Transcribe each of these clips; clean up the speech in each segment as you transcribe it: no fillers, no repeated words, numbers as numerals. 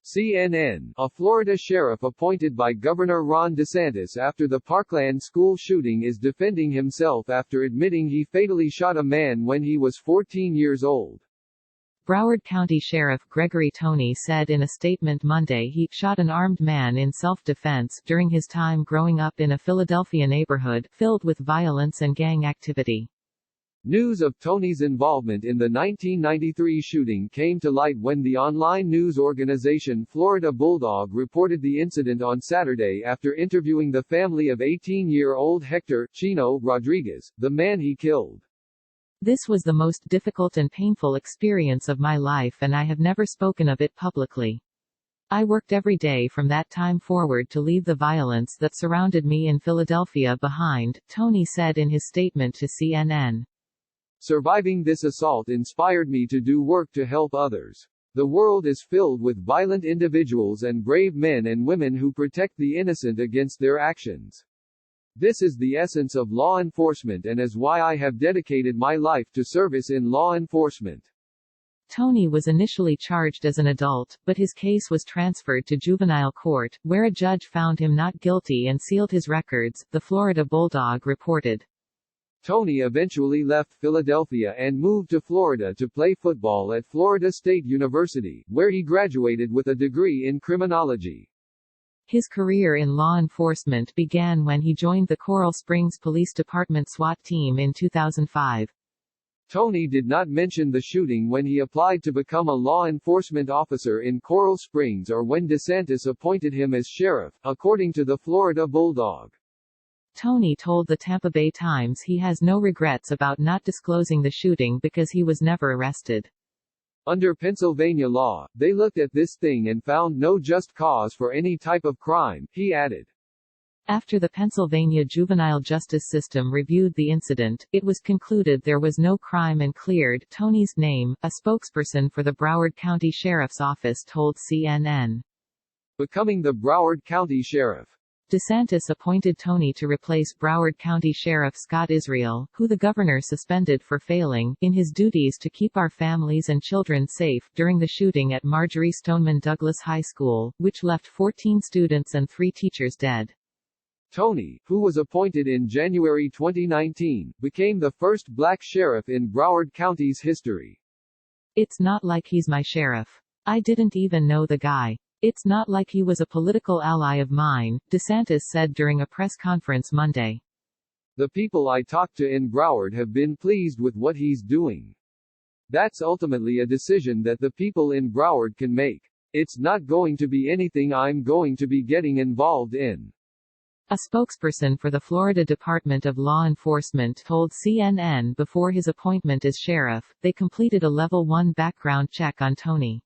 CNN, a Florida sheriff appointed by Governor Ron DeSantis after the Parkland school shooting is defending himself after admitting he fatally shot a man when he was 14 years old. Broward County Sheriff Gregory Toney said in a statement Monday he shot an armed man in self-defense during his time growing up in a Philadelphia neighborhood filled with violence and gang activity. News of Toney's involvement in the 1993 shooting came to light when the online news organization Florida Bulldog reported the incident on Saturday after interviewing the family of 18-year-old Hector Chino Rodriguez, the man he killed. This was the most difficult and painful experience of my life and I have never spoken of it publicly. I worked every day from that time forward to leave the violence that surrounded me in Philadelphia behind, Toney said in his statement to CNN. Surviving this assault inspired me to do work to help others. The world is filled with violent individuals and brave men and women who protect the innocent against their actions. This is the essence of law enforcement and is why I have dedicated my life to service in law enforcement. Toney was initially charged as an adult, but his case was transferred to juvenile court, where a judge found him not guilty and sealed his records, the Florida Bulldog reported. Toney eventually left Philadelphia and moved to Florida to play football at Florida State University, where he graduated with a degree in criminology. His career in law enforcement began when he joined the Coral Springs Police Department SWAT team in 2005. Toney did not mention the shooting when he applied to become a law enforcement officer in Coral Springs or when DeSantis appointed him as sheriff, according to the Florida Bulldog. Toney told the Tampa Bay Times he has no regrets about not disclosing the shooting because he was never arrested. Under Pennsylvania law, they looked at this thing and found no just cause for any type of crime, he added. After the Pennsylvania juvenile justice system reviewed the incident, it was concluded there was no crime and cleared Toney's name, a spokesperson for the Broward County Sheriff's Office told CNN. Becoming the Broward County Sheriff. DeSantis appointed Toney to replace Broward County Sheriff Scott Israel, who the governor suspended for failing in his duties to keep our families and children safe during the shooting at Marjory Stoneman Douglas High School, which left 14 students and 3 teachers dead. Toney, who was appointed in January 2019, became the first black sheriff in Broward County's history. It's not like he's my sheriff. I didn't even know the guy. It's not like he was a political ally of mine, DeSantis said during a press conference Monday. The people I talked to in Broward have been pleased with what he's doing. That's ultimately a decision that the people in Broward can make. It's not going to be anything I'm going to be getting involved in. A spokesperson for the Florida Department of Law Enforcement told CNN before his appointment as sheriff, they completed a Level 1 background check on Toney.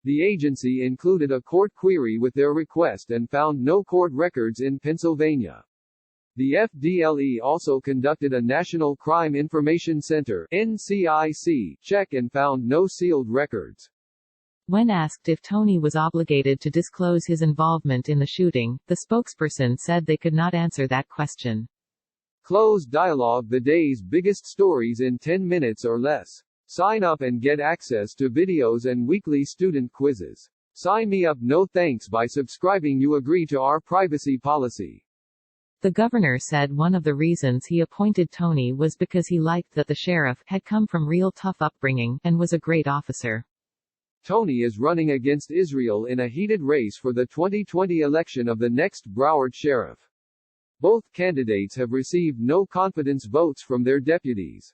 The agency included a court query with their request and found no court records in Pennsylvania. The FDLE also conducted a National Crime Information Center (NCIC) check and found no sealed records. When asked if Toney was obligated to disclose his involvement in the shooting, the spokesperson said they could not answer that question. Closed dialogue: the day's biggest stories in 10 minutes or less. Sign up and get access to videos and weekly student quizzes. Sign me up. No thanks. By subscribing you agree to our privacy policy. The governor said one of the reasons he appointed Toney was because he liked that the sheriff had come from real tough upbringing and was a great officer. Toney is running against Israel in a heated race for the 2020 election of the next Broward sheriff. Both candidates have received no confidence votes from their deputies.